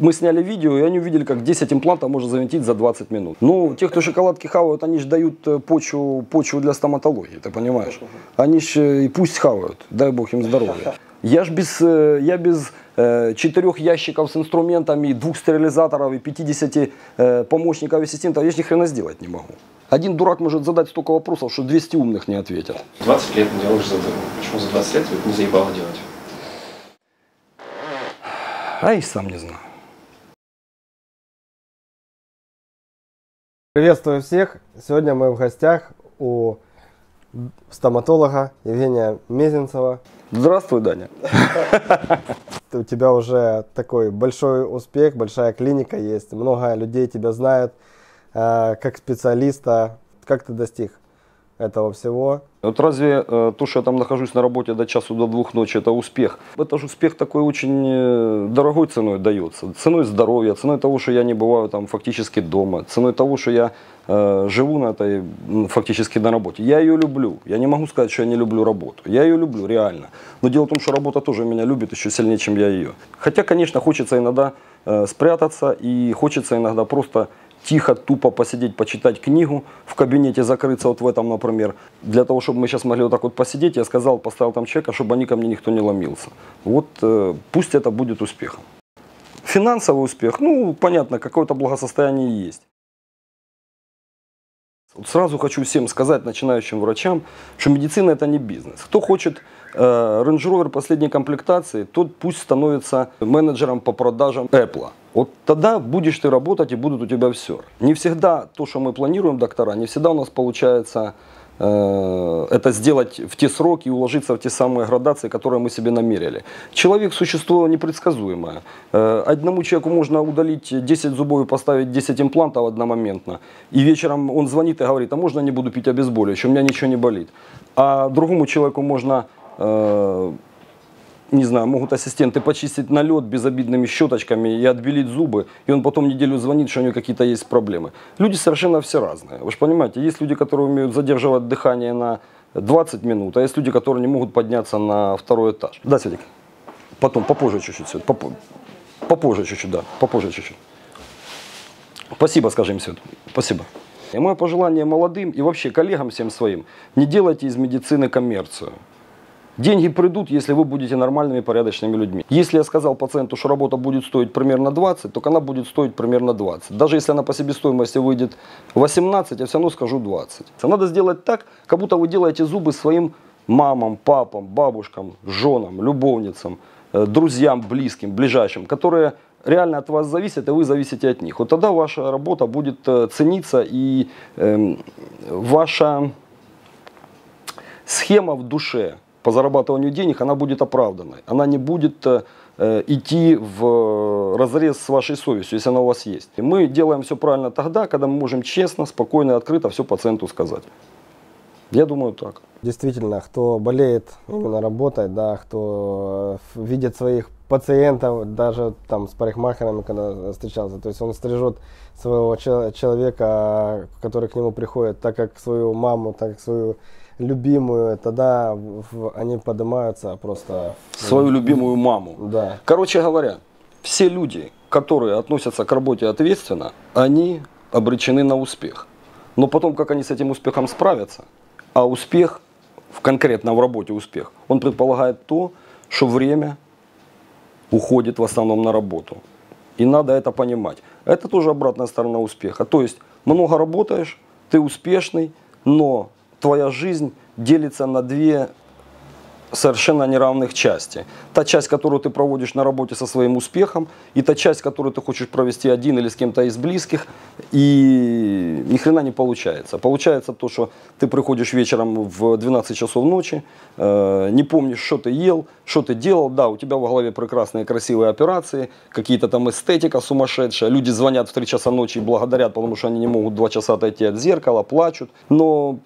Мы сняли видео, и они увидели, как 10 имплантов можно завинтить за 20 минут. Ну, те, кто шоколадки хавают, они же дают почву для стоматологии, ты понимаешь? Они же и пусть хавают, дай бог им здоровья. Я без 4 ящиков с инструментами, 2 стерилизаторов и 50 помощников и ассистентов, я же ни хрена сделать не могу. Один дурак может задать столько вопросов, что 200 умных не ответят. 20 лет делаешь за почему за 20 лет не заебало делать? А я и сам не знаю. Приветствую всех! Сегодня мы в гостях у стоматолога Евгения Мезенцева. Здравствуй, Даня. У тебя уже такой большой успех, большая клиника есть, много людей тебя знают как специалиста. Как ты достиг этого всего? Вот разве то, что я там нахожусь на работе до часу, до 2 ночи, это успех? Это же успех такой очень дорогой ценой дается. Ценой здоровья, ценой того, что я не бываю там фактически дома, ценой того, что я живу на этой, фактически на работе. Я ее люблю. Я не могу сказать, что я не люблю работу. Я ее люблю, реально. Но дело в том, что работа тоже меня любит еще сильнее, чем я ее. Хотя, конечно, хочется иногда спрятаться и хочется иногда просто тихо, тупо посидеть, почитать книгу, в кабинете закрыться, вот в этом, например. Для того, чтобы мы сейчас могли вот так вот посидеть, я сказал, поставил там человека, чтобы они ко мне никто не ломился. Вот пусть это будет успехом. Финансовый успех, ну, понятно, какое-то благосостояние есть. Вот сразу хочу всем сказать, начинающим врачам, что медицина это не бизнес. Кто хочет Range Rover последней комплектации, тот пусть становится менеджером по продажам Apple. Вот тогда будешь ты работать и будут у тебя все. Не всегда то, что мы планируем, доктора, не всегда у нас получается это сделать в те сроки и уложиться в те самые градации, которые мы себе намерили. Человек – существо непредсказуемое. Одному человеку можно удалить 10 зубов и поставить 10 имплантов одномоментно. И вечером он звонит и говорит, а можно я не буду пить обезболивающее, у меня ничего не болит. А другому человеку можно, не знаю, могут ассистенты почистить налет безобидными щеточками и отбелить зубы, и он потом неделю звонит, что у него какие-то есть проблемы. Люди совершенно все разные. Вы же понимаете, есть люди, которые умеют задерживать дыхание на 20 минут, а есть люди, которые не могут подняться на 2-й этаж. Да, Светик? Потом, попозже чуть-чуть, Свет, попозже чуть-чуть, да, попозже чуть-чуть. Спасибо, скажем, Свет, спасибо. И мое пожелание молодым и вообще коллегам всем своим, не делайте из медицины коммерцию. Деньги придут, если вы будете нормальными, порядочными людьми. Если я сказал пациенту, что работа будет стоить примерно 20, то она будет стоить примерно 20. Даже если она по себестоимости выйдет 18, я все равно скажу 20. Надо сделать так, как будто вы делаете зубы своим мамам, папам, бабушкам, женам, любовницам, друзьям, близким, ближайшим, которые реально от вас зависят, и вы зависите от них. Вот тогда ваша работа будет цениться, и ваша схема в душе по зарабатыванию денег, она будет оправданной. Она не будет идти в разрез с вашей совестью, если она у вас есть. И мы делаем все правильно тогда, когда мы можем честно, спокойно и открыто все пациенту сказать. Я думаю так. Действительно, кто болеет, именно работает, да, кто видит своих пациентов, даже там с парикмахерами, когда встречался, то есть он стрижет своего человека, который к нему приходит, так как свою маму, так как свою любимую, тогда они поднимаются просто... Свою любимую маму. Да. Короче говоря, все люди, которые относятся к работе ответственно, они обречены на успех. Но потом, как они с этим успехом справятся, а успех, конкретно в работе успех, он предполагает то, что время уходит в основном на работу. И надо это понимать. Это тоже обратная сторона успеха. То есть, много работаешь, ты успешный, но твоя жизнь делится на 2 совершенно неравных части. Та часть, которую ты проводишь на работе со своим успехом, и та часть, которую ты хочешь провести один или с кем-то из близких, и ни хрена не получается. Получается то, что ты приходишь вечером в 12 часов ночи, не помнишь, что ты ел, что ты делал. Да, у тебя в голове прекрасные красивые операции, какие-то там эстетика сумасшедшая. Люди звонят в 3 часа ночи и благодарят, потому что они не могут 2 часа отойти от зеркала, плачут. Но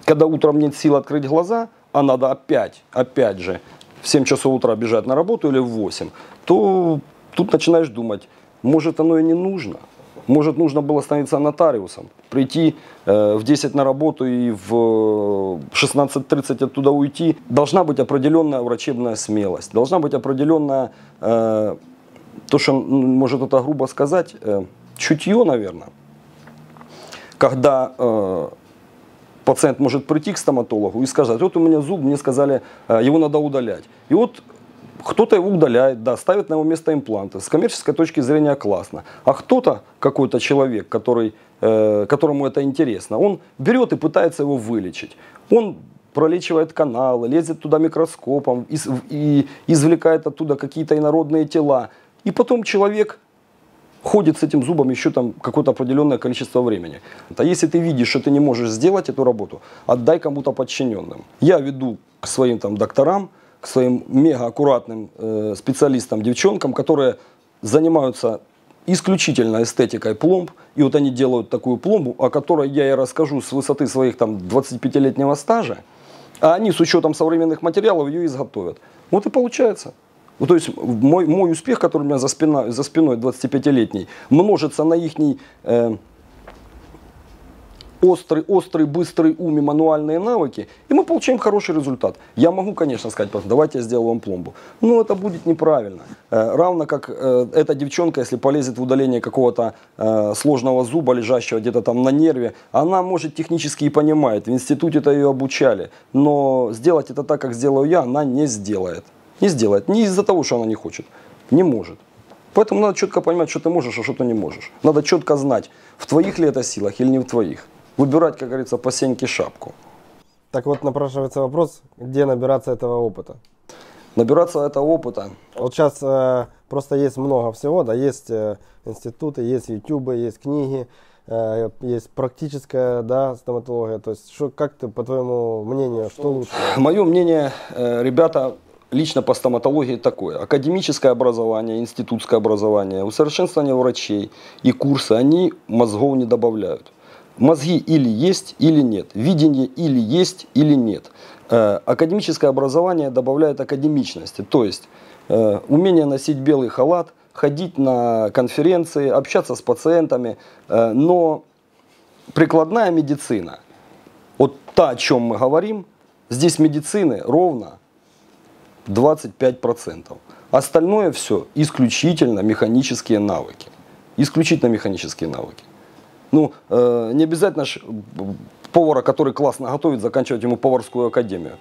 когда утром нет сил открыть глаза, а надо опять же, в 7 часов утра бежать на работу или в 8, то тут начинаешь думать, может оно и не нужно. Может нужно было становиться нотариусом, прийти в 10 на работу и в 16:30 оттуда уйти. Должна быть определенная врачебная смелость, должна быть определенная то, что, может это грубо сказать, чутье, наверное, когда пациент может прийти к стоматологу и сказать, вот у меня зуб, мне сказали, его надо удалять. И вот кто-то его удаляет, да, ставит на его место импланты. С коммерческой точки зрения классно. А кто-то, какой-то человек, которому это интересно, он берет и пытается его вылечить. Он пролечивает каналы, лезет туда микроскопом и извлекает оттуда какие-то инородные тела. И потом человек ходит с этим зубом еще там какое-то определенное количество времени. А если ты видишь, что ты не можешь сделать эту работу, отдай кому-то подчиненным. Я веду к своим там докторам, к своим мега аккуратным специалистам, девчонкам, которые занимаются исключительно эстетикой пломб. И вот они делают такую пломбу, о которой я и расскажу с высоты своих там 25-летнего стажа. А они с учетом современных материалов ее изготовят. Вот и получается. Ну, то есть мой успех, который у меня за спиной 25-летний, множится на их острый, быстрый ум и мануальные навыки, и мы получаем хороший результат. Я могу, конечно, сказать, давайте я сделаю вам пломбу. Но это будет неправильно. Равно как эта девчонка, если полезет в удаление какого-то сложного зуба, лежащего где-то там на нерве, она, может, технически и понимает, в институте-то ее обучали, но сделать это так, как сделаю я, она не сделает. Не сделает. Не из-за того, что она не хочет. Не может. Поэтому надо четко понимать, что ты можешь, а что ты не можешь. Надо четко знать, в твоих ли это силах или не в твоих. Выбирать, как говорится, по сеньке шапку. Так вот напрашивается вопрос, где набираться этого опыта? Набираться этого опыта. Вот сейчас просто есть много всего, да, есть институты, есть ютубы, есть книги, есть практическая, да, стоматология. То есть, как ты, по твоему мнению, что лучше? Мое мнение, ребята, лично по стоматологии такое. Академическое образование, институтское образование, усовершенствование врачей и курсы, они мозгов не добавляют. Мозги или есть, или нет. Видение или есть, или нет. Академическое образование добавляет академичности. То есть умение носить белый халат, ходить на конференции, общаться с пациентами. Но прикладная медицина, вот та, о чем мы говорим, здесь медицины ровно 25%. Остальное все исключительно механические навыки. Исключительно механические навыки. Ну, не обязательно повара, который классно готовит, заканчивать ему поварскую академию.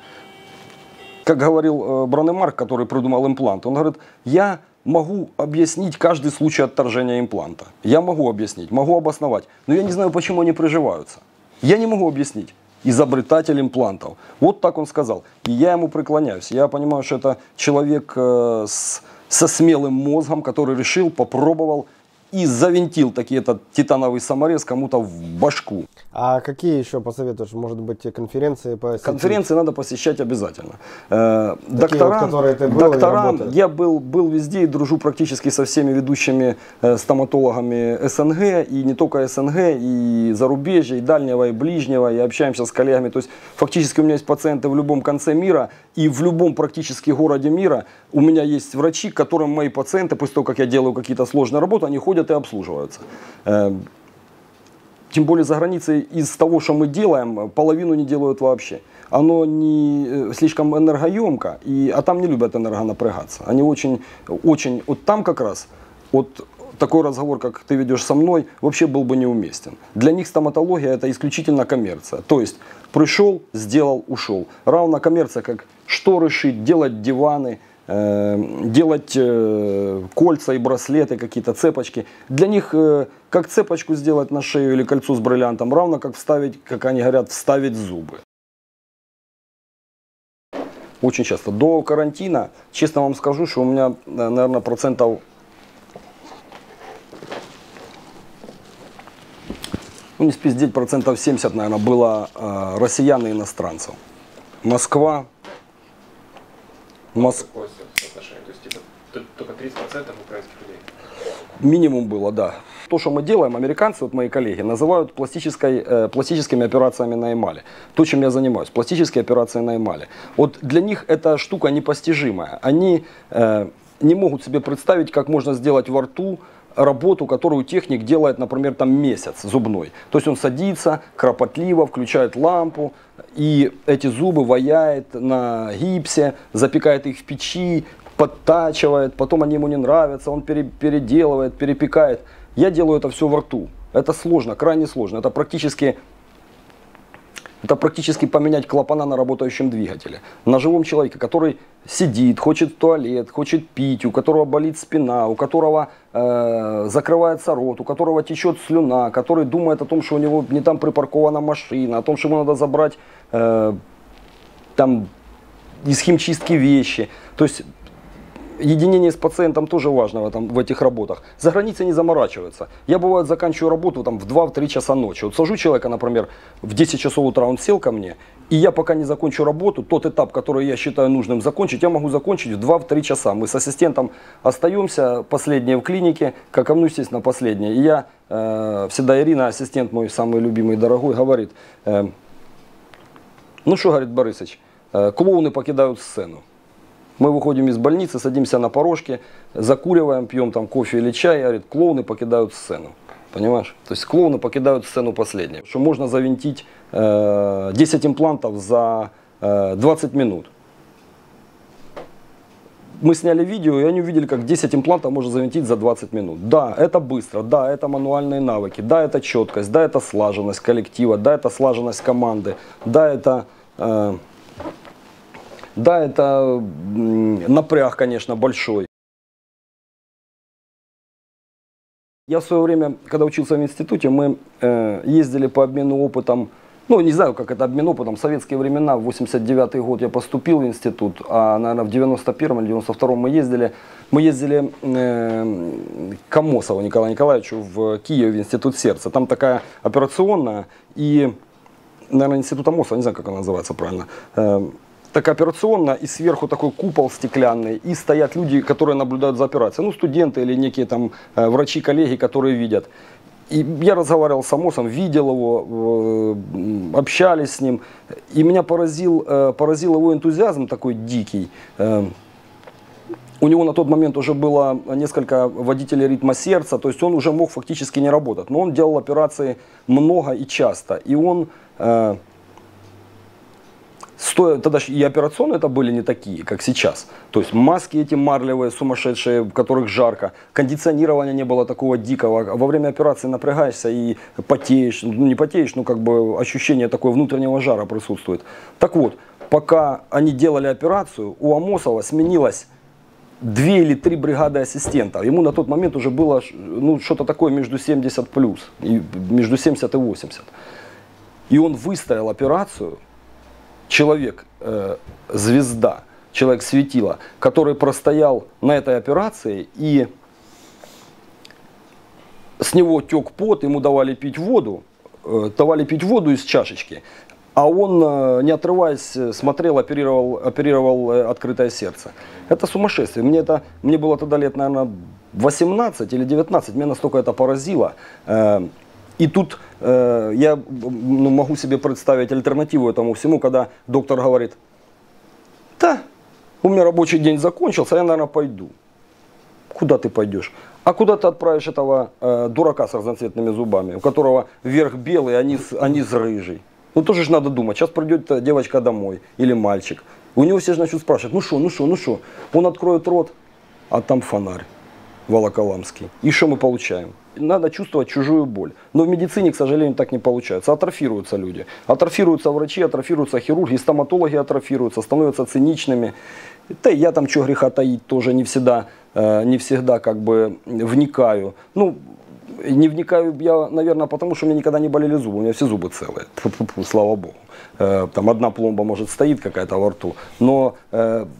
Как говорил Бранемарк, который придумал имплант, он говорит, я могу объяснить каждый случай отторжения импланта. Я могу объяснить, могу обосновать, но я не знаю, почему они приживаются. Я не могу объяснить. Изобретатель имплантов. Вот так он сказал. И я ему преклоняюсь. Я понимаю, что это человек со смелым мозгом, который решил, попробовал и завинтил таки этот титановый саморез кому-то в башку. А какие еще посоветуешь? Может быть, конференции посетить? Конференции надо посещать обязательно. Докторам, я был везде и дружу практически со всеми ведущими стоматологами СНГ, и не только СНГ, и зарубежья, и дальнего, и ближнего, и общаемся с коллегами. То есть фактически у меня есть пациенты в любом конце мира, и в любом практически городе мира у меня есть врачи, к которым мои пациенты, после того, как я делаю какие-то сложные работы, они ходят и обслуживаются. Тем более за границей из того, что мы делаем, половину не делают вообще. Оно не слишком энергоемко, а там не любят энергонапрягаться. Они очень, вот там как раз, вот такой разговор, как ты ведешь со мной, вообще был бы неуместен. Для них стоматология это исключительно коммерция. То есть пришел, сделал, ушел. Равно коммерция, как шторы шить, делать диваны, делать кольца и браслеты, какие-то цепочки. Для них как цепочку сделать на шею или кольцо с бриллиантом, равно как вставить, как они говорят, вставить зубы. Очень часто. До карантина, честно вам скажу, что у меня, наверное, процентов 70, наверное, было россиян и иностранцев. Москва. Какое соотношение? То есть, типа, только 30% украинских людей? Минимум было, да. То, что мы делаем, американцы, вот мои коллеги, называют пластическими операциями на эмали. То, чем я занимаюсь, пластические операции на эмали. Вот для них эта штука непостижимая. Они не могут себе представить, как можно сделать во рту работу, которую техник делает, например, там месяц зубной. То есть он садится кропотливо, включает лампу, и эти зубы ваяет на гипсе, запекает их в печи, подтачивает, потом они ему не нравятся, он переделывает, перепекает. Я делаю это все во рту. Это сложно, крайне сложно. Это практически поменять клапана на работающем двигателе. На живом человеке, который сидит, хочет в туалет, хочет пить, у которого болит спина, у которого закрывается рот, у которого течет слюна, который думает о том, что у него не там припаркована машина, о том, что ему надо забрать там из химчистки вещи. То есть единение с пациентом тоже важно в этих работах. За границей не заморачиваются. Я, бывает, заканчиваю работу там, в 2-3 часа ночи. Вот сажу человека, например, в 10 часов утра он сел ко мне, и я пока не закончу работу, тот этап, который я считаю нужным закончить, я могу закончить в 2-3 часа. Мы с ассистентом остаемся, последние в клинике, как ну, естественно, последние. И я всегда, Ирина, ассистент мой, самый любимый, дорогой, говорит, ну что, говорит Борисович, клоуны покидают сцену. Мы выходим из больницы, садимся на порожке, закуриваем, пьем там кофе или чай, говорит, клоуны покидают сцену. Понимаешь? То есть клоуны покидают сцену последние. Что можно завинтить 10 имплантов за 20 минут. Мы сняли видео, и они увидели, как 10 имплантов можно завинтить за 20 минут. Да, это быстро, да, это мануальные навыки, да, это четкость, да, это слаженность коллектива, да, это слаженность команды, да, это... Да, это напряг, конечно, большой. Я в свое время, когда учился в институте, мы ездили по обмену опытом, ну, не знаю, как это обмен опытом, в советские времена, в 89-й год я поступил в институт, а, наверное, в 91-м или 92-м мы ездили к Амосову Николаю Николаевичу в Киеве, в институт сердца. Там такая операционная и, наверное, институт Амосова, не знаю, как она называется правильно, такая операционная, и сверху такой купол стеклянный, и стоят люди, которые наблюдают за операцией. Ну, студенты или некие там врачи-коллеги, которые видят. И я разговаривал с Амосом, видел его, общались с ним. И меня поразил его энтузиазм такой дикий. У него на тот момент уже было несколько водителей ритма сердца, то есть он уже мог фактически не работать. Но он делал операции много и часто. И он... Тогда и операционные это были не такие, как сейчас. То есть маски эти марлевые, сумасшедшие, в которых жарко. Кондиционирования не было такого дикого. Во время операции напрягаешься и потеешь. Ну не потеешь, но как бы ощущение такое внутреннего жара присутствует. Так вот, пока они делали операцию, у Амосова сменилось 2 или 3 бригады ассистентов. Ему на тот момент уже было ну, что-то такое между 70 плюс, между 70 и 80. И он выстоял операцию. Человек, звезда, человек светила, который простоял на этой операции, и с него тек пот, ему давали пить воду из чашечки, а он, не отрываясь, смотрел, оперировал открытое сердце. Это сумасшествие. Мне было тогда лет, наверное, 18 или 19, меня настолько это поразило. И тут я могу себе представить альтернативу этому всему, когда доктор говорит, да, у меня рабочий день закончился, я, наверное, пойду. Куда ты пойдешь? А куда ты отправишь этого дурака с разноцветными зубами, у которого верх белый, а низ рыжий? Ну тоже же надо думать, сейчас придет девочка домой или мальчик. У него все же начнут спрашивать, ну что? Он откроет рот, а там фонарь волоколамский. И что мы получаем? Надо чувствовать чужую боль. Но в медицине, к сожалению, так не получается. Атрофируются люди. Атрофируются врачи, атрофируются хирурги, стоматологи атрофируются, становятся циничными. Да и я там, что греха таить, тоже не всегда как бы вникаю. Ну, не вникаю я, наверное, потому что у меня никогда не болели зубы. У меня все зубы целые, слава богу. Там одна пломба, может, стоит какая-то во рту. Но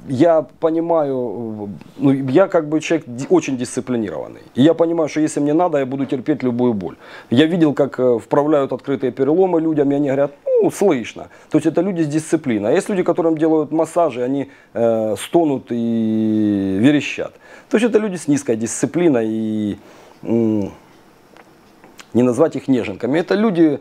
я понимаю, ну, я как бы человек очень дисциплинированный. И я понимаю, что если мне надо, я буду терпеть любую боль. Я видел, как вправляют открытые переломы людям, и они говорят, ну, слышно. То есть это люди с дисциплиной. А есть люди, которым делают массажи, они стонут и верещат. То есть это люди с низкой дисциплиной и... не назвать их неженками. Это люди,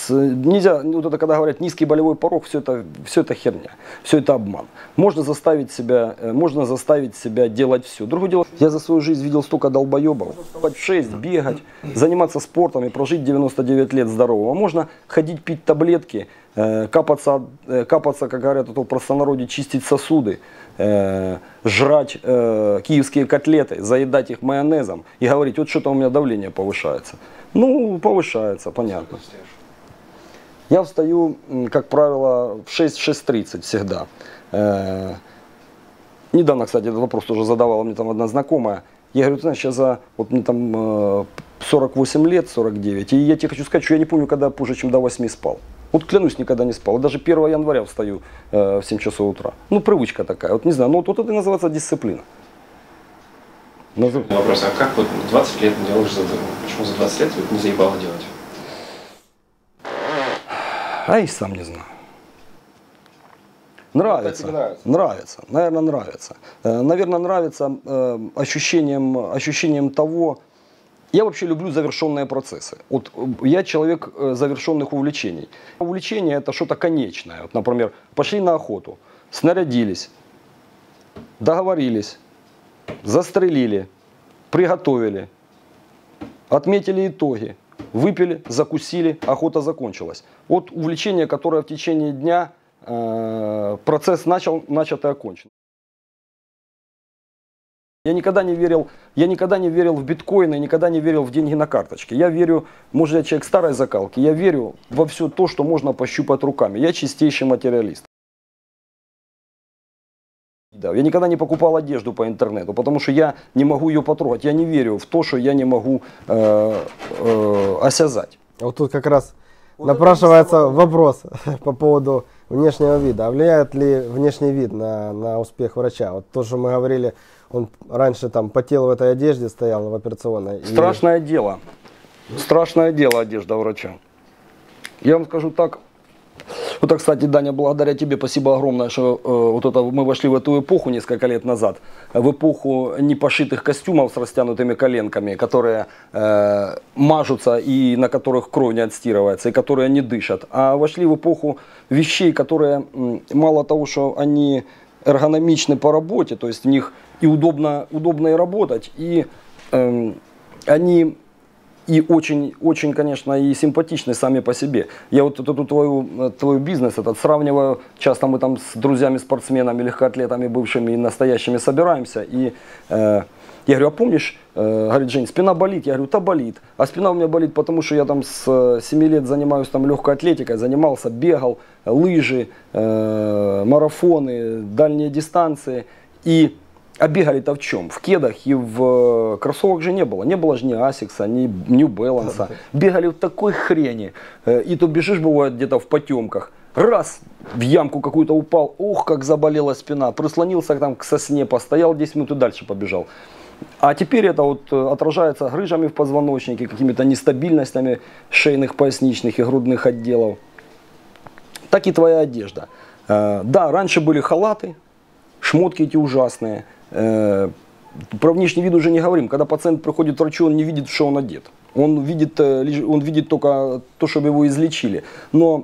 нельзя, вот это когда говорят низкий болевой порог, все это херня, все это обман. Можно заставить себя делать все. Другое дело, я за свою жизнь видел столько долбоебов. Вставать в 6, бегать, заниматься спортом и прожить 99 лет здоровым. А можно ходить пить таблетки, капаться, как говорят в простонародье, чистить сосуды, жрать киевские котлеты, заедать их майонезом и говорить, вот что-то у меня давление повышается. Ну, повышается, понятно. Я встаю, как правило, в 6-6:30 всегда. Недавно, кстати, этот вопрос тоже задавала мне там одна знакомая. Я говорю, ты знаешь, вот мне там 48 лет, 49, и я тебе хочу сказать, что я не помню, когда позже, чем до 8 спал. Вот клянусь, никогда не спал. Даже 1 января встаю в 7 часов утра. Ну, привычка такая. Вот не знаю, но вот это и называется дисциплина. Вопрос, а как вот 20 лет делаешь, почему за 20 лет вот не заебало делать? А и сам не знаю. Нравится, нравится, наверное, нравится. Наверное, нравится ощущением того. Я вообще люблю завершенные процессы. Вот я человек завершенных увлечений. Увлечение это что-то конечное. Вот, например, пошли на охоту, снарядились, договорились, застрелили, приготовили, отметили итоги, выпили, закусили, охота закончилась. Вот увлечение, которое в течение дня процесс начат и окончен. Я никогда не верил в биткоины, никогда не верил в деньги на карточке. Я верю, может, я человек старой закалки, я верю во все то, что можно пощупать руками. Я чистейший материалист. Да, я никогда не покупал одежду по интернету, потому что я не могу ее потрогать. Я не верю в то, что я не могу осязать. Вот тут как раз напрашивается вопрос по поводу внешнего вида. А влияет ли внешний вид на успех врача? Вот то, что мы говорили, он раньше там потел в этой одежде, стоял в операционной. Страшное дело. Страшное дело одежда врача. Я вам скажу так. Вот, кстати, Даня, благодаря тебе спасибо огромное, что вот это, мы вошли в эту эпоху несколько лет назад, в эпоху непошитых костюмов с растянутыми коленками, которые мажутся и на которых кровь не отстирывается, и которые не дышат. А вошли в эпоху вещей, которые мало того, что они эргономичны по работе, то есть в них и удобно и работать, и они и очень, конечно, и симпатичны сами по себе. Я вот эту твой бизнес этот сравниваю, часто мы там с друзьями-спортсменами, легкоатлетами бывшими и настоящими собираемся, и я говорю, а помнишь, говорит, Жень, спина болит? Я говорю, да болит. А спина у меня болит, потому что я там с 7 лет занимаюсь там легкой атлетикой, занимался, бегал, лыжи, марафоны, дальние дистанции. А бегали-то в чем? В кедах и в кроссовок же не было. Не было же ни Асикса, ни New Balance. Бегали в такой хрени. И то бежишь, бывает, где-то в потемках. Раз, в ямку какую-то упал. Ох, как заболела спина. Прислонился там к сосне, постоял 10 минут и дальше побежал. А теперь это вот отражается грыжами в позвоночнике, какими-то нестабильностями шейных, поясничных и грудных отделов. Так и твоя одежда. Да, раньше были халаты, шмотки эти ужасные. Про внешний вид уже не говорим. Когда пациент приходит к врачу, он не видит, что он одет. Он видит только то, чтобы его излечили. Но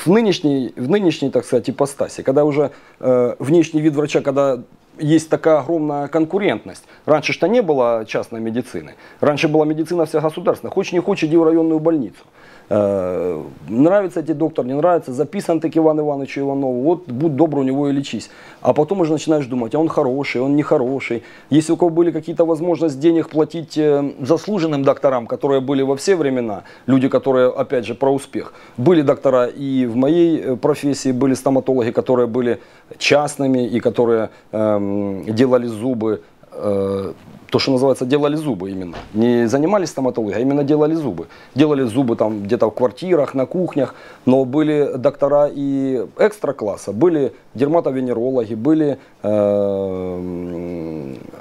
в нынешней, так сказать, ипостаси, когда уже внешний вид врача, когда есть такая огромная конкурентность. Раньше что не было частной медицины. Раньше была медицина вся государственная. Хочешь не хочешь, иди в районную больницу. Нравится тебе доктор, не нравится, записан ты к Ивану Ивановичу Иванову, вот будь добр, у него и лечись. А потом уже начинаешь думать, а он хороший, он нехороший. Если у кого были какие-то возможности денег платить заслуженным докторам, которые были во все времена, люди, которые, опять же, про успех. Были доктора и в моей профессии, были стоматологи, которые были частными и которые делали зубы. То, что называется, делали зубы именно. Не занимались стоматологией, а именно делали зубы. Делали зубы там где-то в квартирах, на кухнях. Но были доктора и экстра-класса. Были дерматовенерологи, были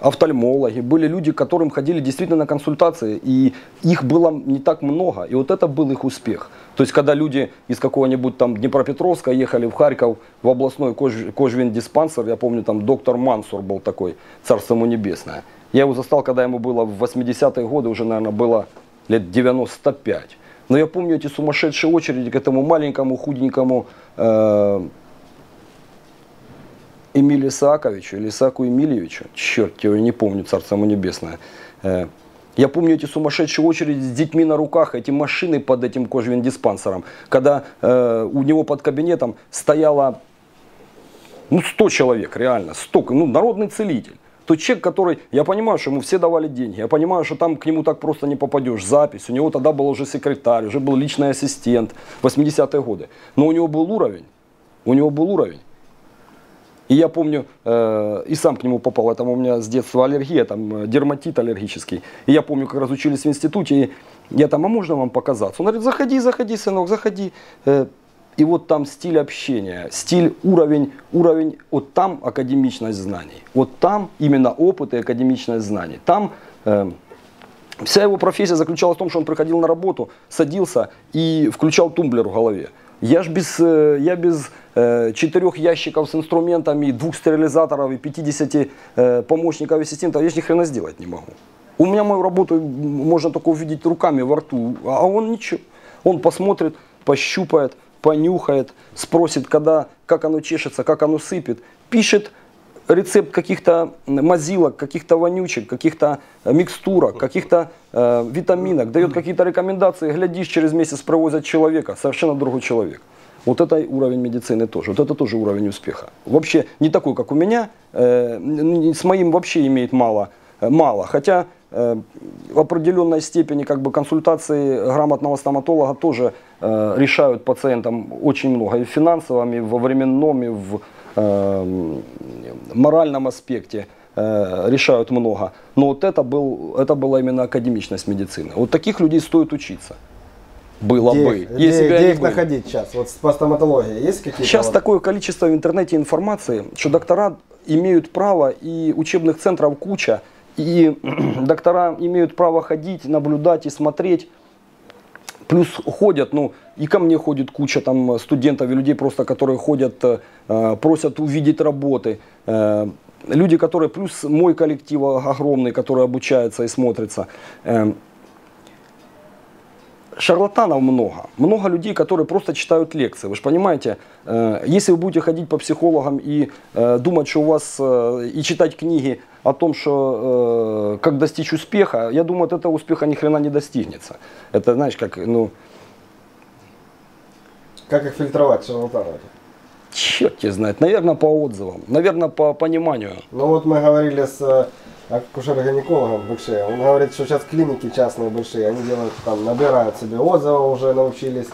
офтальмологи. Были люди, к которым ходили действительно на консультации. И их было не так много. И вот это был их успех. То есть, когда люди из какого-нибудь там Днепропетровска ехали в Харьков в областной кожвендиспансер, я помню, там доктор Мансур был такой, царство ему небесное. Я его застал, когда ему было в 80-е годы, уже, наверное, было лет 95. Но я помню эти сумасшедшие очереди к этому маленькому, худенькому Эмилию Исааковичу, или Исааку Емельевичу. Черт, я не помню, царство ему небесное. Я помню эти сумасшедшие очереди с детьми на руках, эти машины под этим кожвен-диспансером, когда у него под кабинетом стояло 100 человек, реально, 100, народный целитель. Тот человек, который, я понимаю, что ему все давали деньги, я понимаю, что там к нему так просто не попадешь, запись, у него тогда был уже секретарь, уже был личный ассистент, 80-е годы. Но у него был уровень. И я помню, и сам к нему попал, там у меня с детства аллергия, там дерматит аллергический. И я помню, как раз учились в институте, и я там, а можно вам показаться? Он говорит, заходи, сынок, заходи. И вот там стиль общения, стиль, уровень, вот там академичность знаний. Вот там именно опыт и академичность знаний. Там вся его профессия заключалась в том, что он приходил на работу, садился и включал тумблер в голове. Я без 4 ящиков с инструментами, 2 стерилизаторов и 50 помощников и ассистентов, я же ни хрена сделать не могу. У меня мою работу можно только увидеть руками во рту, а он ничего. Он посмотрит, пощупает, понюхает, спросит, как оно чешется, как оно сыпет, пишет рецепт каких-то мазилок, каких-то вонючек, каких-то микстурок, каких-то витаминок, дает какие-то рекомендации, глядишь, через месяц привозят человека, совершенно другой человек. Вот это уровень медицины тоже, вот это тоже уровень успеха. Вообще не такой, как у меня, с моим вообще имеет мало, хотя в определенной степени консультации грамотного стоматолога тоже решают пациентам очень много, и в финансовом, и во временном, и в моральном аспекте решают много. Но вот это была именно академичность медицины. Вот таких людей стоит учиться. Было бы. Где их находить сейчас? Вот по стоматологии есть какие-то? Сейчас такое количество в интернете информации, что доктора имеют право, и учебных центров куча, и доктора имеют право ходить, наблюдать и смотреть. Плюс ходят, и ко мне ходит куча там студентов и людей просто, которые ходят, просят увидеть работы. Люди, которые, плюс мой коллектив огромный, который обучается и смотрится. Шарлатанов много. Много людей, которые просто читают лекции. Вы же понимаете, если вы будете ходить по психологам и думать, что у вас, и читать книги о том, что как достичь успеха, я думаю, от этого успеха ни хрена не достигнется. Это, знаешь, как, Как их фильтровать, шарлатанов? Черт тебе знает. Наверное, по отзывам. Наверное, по пониманию. Ну вот мы говорили с акушером-гинекологом большие. Он говорит, что сейчас клиники частные большие, они делают там, набирают себе отзывов, уже научились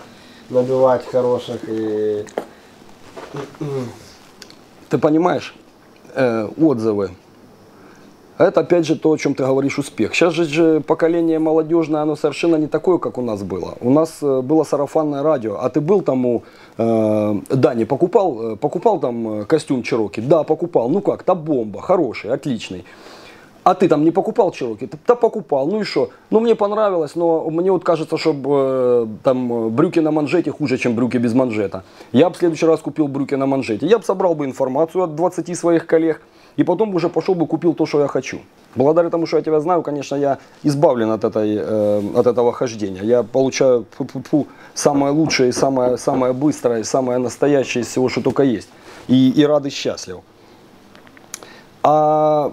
набивать хороших. И... Ты понимаешь, отзывы. Это опять же то, о чем ты говоришь, успех. Сейчас же поколение молодежное, оно совершенно не такое, как у нас было. У нас было сарафанное радио. А ты был там у Дани, покупал там костюм Чироки? Да, покупал. Ну как, та бомба, хороший, отличный. А ты там не покупал Чироки? Да покупал. Ну и что? Ну мне понравилось, но мне вот кажется, что там брюки на манжете хуже, чем брюки без манжета. Я бы в следующий раз купил брюки на манжете. Я бы собрал бы информацию от 20 своих коллег. И потом уже пошел бы купил то, что я хочу. Благодаря тому, что я тебя знаю, конечно, я избавлен от этого хождения. Я получаю самое лучшее, самое быстрое, самое настоящее из всего, что только есть. И рад и счастлив. А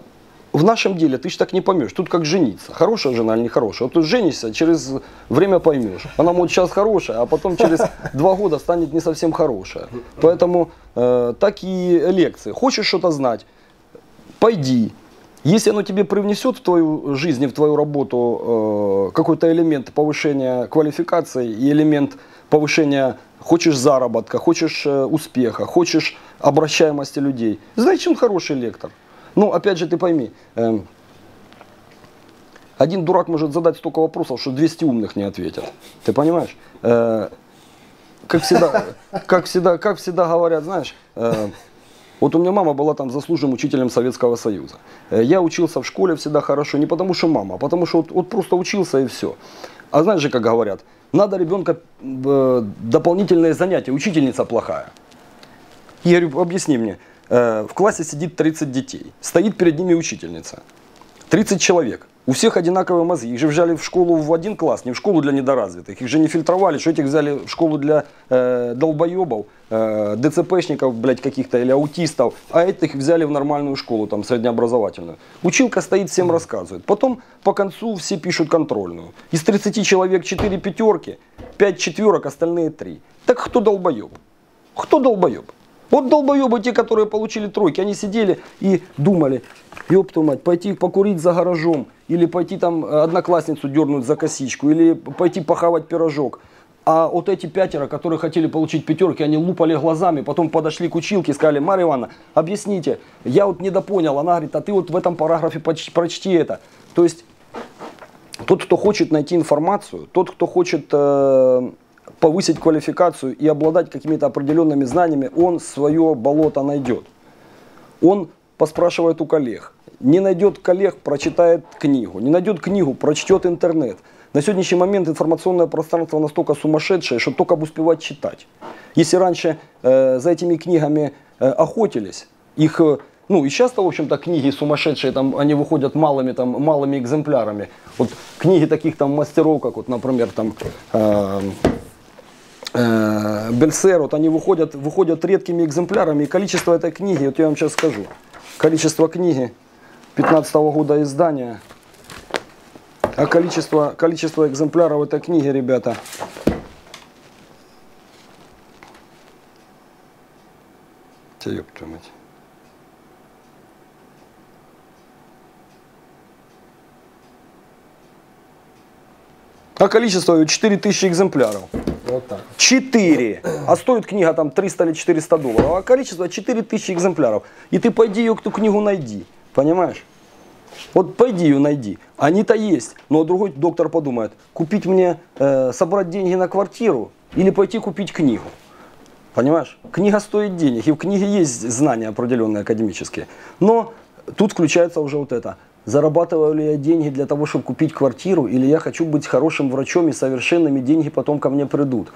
в нашем деле ты ж так не поймешь. Тут как жениться. Хорошая жена или не хорошая. Вот тут женишься, через время поймешь. Она может сейчас хорошая, а потом через 2 года станет не совсем хорошая. Поэтому такие лекции. Хочешь что-то знать? Пойди. Если оно тебе привнесет в твою жизнь и в твою работу какой-то элемент повышения квалификации и элемент повышения, хочешь заработка, хочешь успеха, хочешь обращаемости людей, значит он хороший лектор. Ну, опять же, ты пойми, один дурак может задать столько вопросов, что 200 умных не ответят. Ты понимаешь? Как всегда говорят, знаешь, вот у меня мама была там заслуженным учителем Советского Союза. Я учился в школе всегда хорошо, не потому что мама, а потому что вот просто учился и все. А знаешь же, как говорят, надо ребенка дополнительные занятия, учительница плохая. Я говорю, объясни мне, в классе сидит 30 детей, стоит перед ними учительница. 30 человек. У всех одинаковые мозги. Их же взяли в школу в один класс, не в школу для недоразвитых. Их же не фильтровали, что этих взяли в школу для долбоебов, ДЦПшников, блядь, каких-то или аутистов, а этих взяли в нормальную школу, там, среднеобразовательную. Училка стоит, всем рассказывает. Потом по концу все пишут контрольную. Из 30 человек 4 пятерки, 5 четверок, остальные 3. Так кто долбоеб? Кто долбоеб? Вот долбоебы те, которые получили тройки, они сидели и думали, ёб твою мать, пойти покурить за гаражом, или пойти там одноклассницу дернуть за косичку, или пойти похавать пирожок. А вот эти 5, которые хотели получить пятерки, они лупали глазами, потом подошли к училке и сказали: Марья Ивановна, объясните, я вот недопонял. Она говорит: а ты вот в этом параграфе прочти это. То есть тот, кто хочет найти информацию, тот, кто хочет повысить квалификацию и обладать какими-то определенными знаниями, он свое болото найдет. Он поспрашивает у коллег. Не найдет коллег, прочитает книгу. Не найдет книгу, прочтет интернет. На сегодняшний момент информационное пространство настолько сумасшедшее, что только бы успевать читать. Если раньше за этими книгами охотились, их, ну и сейчас-то, в общем-то, книги сумасшедшие, там, они выходят малыми экземплярами. Вот книги таких там мастеров, как вот, например, там, Бельсер, вот они выходят редкими экземплярами, и количество этой книги, вот я вам сейчас скажу, количество книги 15-го года издания, а количество экземпляров этой книги, ребята, ёб твою мать. А количество ее 4000 экземпляров. Вот так. 4. А стоит книга там 300 или 400 долларов. А количество 4000 экземпляров. И ты пойди ее, эту книгу найди. Понимаешь? Вот пойди ее найди. Они-то есть. Но другой доктор подумает: купить мне, собрать деньги на квартиру или пойти купить книгу. Понимаешь? Книга стоит денег. И в книге есть знания определенные академические. Но тут включается уже вот это. Зарабатываю ли я деньги для того, чтобы купить квартиру, или я хочу быть хорошим врачом и совершенными деньги потом ко мне придут?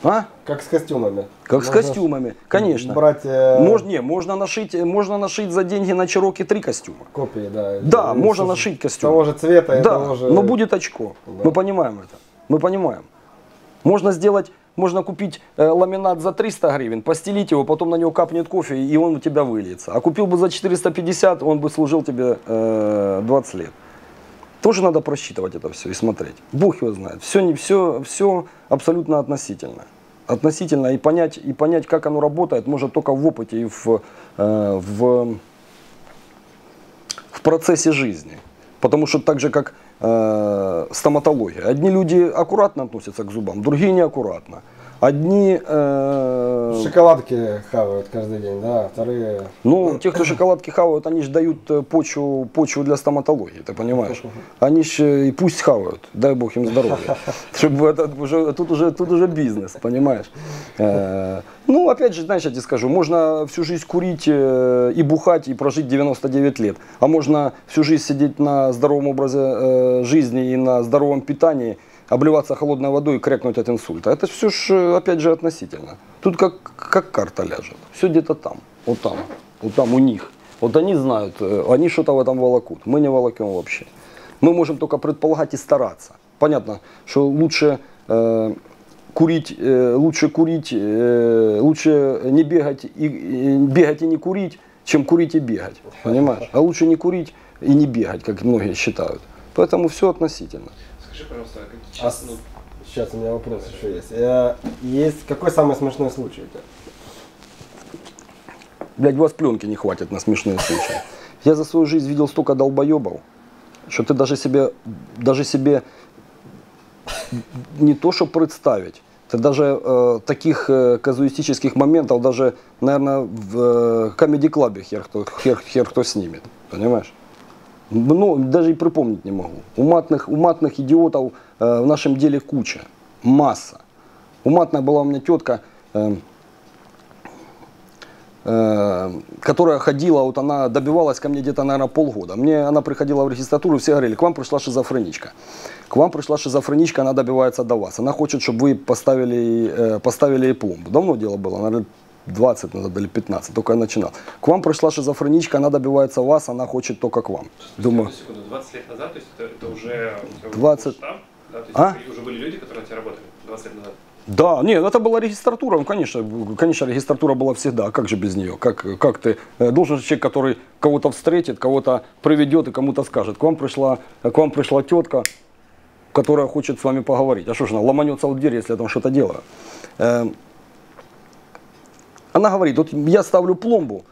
А? Как с костюмами. Как с костюмами, конечно. Брать, можно нашить за деньги на Чироки 3 костюма. Копии, да. Да, можно нашить костюм. Того же цвета и да, того же... но будет очко. Да. Мы понимаем это. Мы понимаем. Можно купить ламинат за 300 гривен, постелить его, потом на него капнет кофе, и он у тебя выльется. А купил бы за 450, он бы служил тебе 20 лет. Тоже надо просчитывать это все и смотреть. Бог его знает. Все абсолютно относительно. Относительно. И понять, как оно работает, может только в опыте и в процессе жизни. Потому что так же, как стоматология. Одни люди аккуратно относятся к зубам, другие неаккуратно. Одни... Шоколадки хавают каждый день, да, вторые... Ну, те, кто шоколадки хавают, они же дают почву для стоматологии, ты понимаешь? Они же и пусть хавают, дай бог им здоровья. Чтобы тут уже бизнес, понимаешь? Ну, опять же, знаешь, я тебе скажу, можно всю жизнь курить и бухать, и прожить 99 лет. А можно всю жизнь сидеть на здоровом образе жизни и на здоровом питании, обливаться холодной водой и крякнуть от инсульта. Это все же, опять же, относительно. Тут как карта ляжет. Все где-то там, вот там у них. Вот они знают, они что-то в этом волокут. Мы не волокем вообще. Мы можем только предполагать и стараться. Понятно, что лучше курить, лучше не бегать и не курить, чем курить и бегать. Понимаешь? А лучше не курить и не бегать, как многие считают. Поэтому все относительно. Скажи, пожалуйста, сейчас у меня вопрос еще есть. Какой самый смешной случай у тебя? Блядь, у вас пленки не хватит на смешные случаи. Я за свою жизнь видел столько долбоебов, что ты даже себе не то, что представить, ты даже таких казуистических моментов даже, наверное, в Comedy Club хер кто снимет, понимаешь? Ну, даже и припомнить не могу. Уматных идиотов в нашем деле куча, масса. Уматная была у меня тетка, которая ходила, вот она добивалась ко мне где-то, наверное, полгода. Она приходила в регистратуру, все говорили: к вам пришла шизофреничка. К вам пришла шизофреничка, она добивается до вас. Она хочет, чтобы вы поставили ей пломбу. Давно дело было, наверное, 20 назад или 15, только я начинал. К вам пришла шизофреничка, она добивается вас, она хочет только к вам. Думаю, секунду, 20 лет назад, то есть это уже 20. штамп, да? То есть уже были люди, которые на тебя работали 20 лет назад? Да, нет, это была регистратура, ну, конечно, регистратура была всегда, а как же без нее? Как ты, должен человек, который кого-то встретит, кого-то приведет и кому-то скажет, к вам пришла тетка, которая хочет с вами поговорить. А что ж она ломанется в дверь, если я там что-то делаю? Она говорит, вот я ставлю пломбу,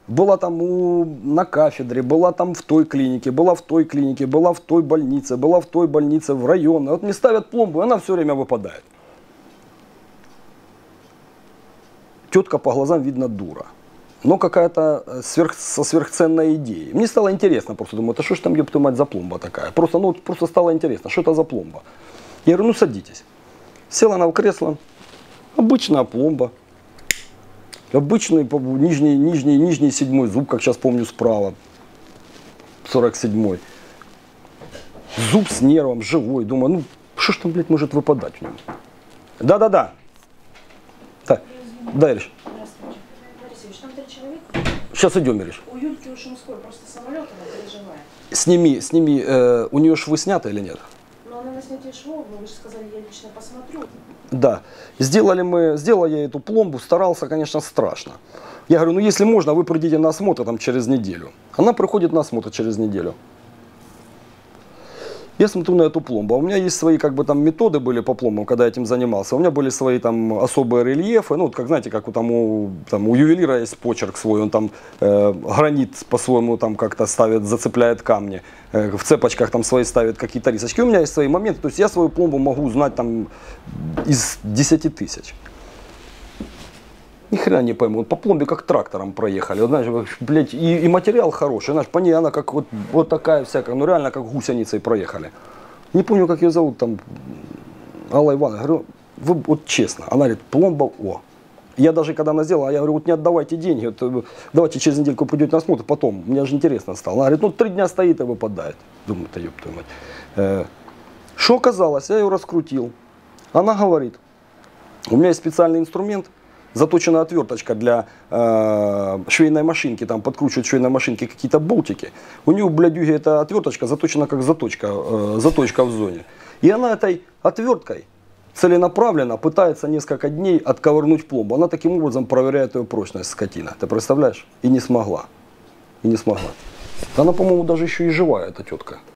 была там на кафедре, была там в той клинике, была в той клинике, была в той больнице, была в той больнице, в районной. Вот мне ставят пломбу, и она все время выпадает. Тетка по глазам видно дура, но какая-то со сверхценной идеей. Мне стало интересно, просто думаю, это что ж там, ёб твою мать, за пломба такая? Просто стало интересно, что это за пломба? Я говорю, ну садитесь. Села она в кресло, обычная пломба. Обычный нижний 7-й зуб, как сейчас помню, справа. 47-й. Зуб с нервом, живой. Думаю, ну что ж там, блядь, может выпадать в нем? Да. Да, Ириш. Здравствуйте. Борис Ильич, там 3 человека. Сейчас идем, Ириш. У Юльки ушел скоро, просто самолет, она переживает. Сними, у нее швы сняты или нет? Но она на снятие швов, вы же сказали, я лично посмотрю. Да. Сделал я эту пломбу, старался, конечно, страшно. Я говорю, ну если можно, вы придите на осмотр там через неделю. Она приходит на осмотр через неделю. Я смотрю на эту пломбу. У меня есть свои там методы были по пломбам, когда я этим занимался. У меня были свои там особые рельефы. Ну, вот, как знаете, как у ювелира есть почерк свой. Он там гранит по-своему там как-то ставит, зацепляет камни. В цепочках там свои ставит какие-то рисочки. У меня есть свои моменты. То есть я свою пломбу могу узнать там из 10 тысяч. Ни хрена не пойму, по пломбе как трактором проехали, вот, знаешь, блядь, и материал хороший, знаешь, по ней она как вот такая всякая, ну реально как гусеницей проехали. Не помню, как ее зовут, там, Алла Ивановна, говорю, вы вот честно, она говорит, пломба, о. Я даже когда она сделала, я говорю, вот не отдавайте деньги, вот, давайте через недельку придете на осмотр, потом, мне же интересно стало. Она говорит, ну 3 дня стоит и выпадает. Думаю, да ёб твою мать. Что оказалось, я ее раскрутил. Она говорит, у меня есть специальный инструмент, заточенная отверточка для швейной машинки, там подкручивают швейной машинки какие-то болтики. У нее, блядюги, эта отверточка заточена как заточка в зоне. И она этой отверткой целенаправленно пытается несколько дней отковырнуть пломбу. Она таким образом проверяет ее прочность, скотина. Ты представляешь? И не смогла. Она, по-моему, даже еще и живая, эта тетка.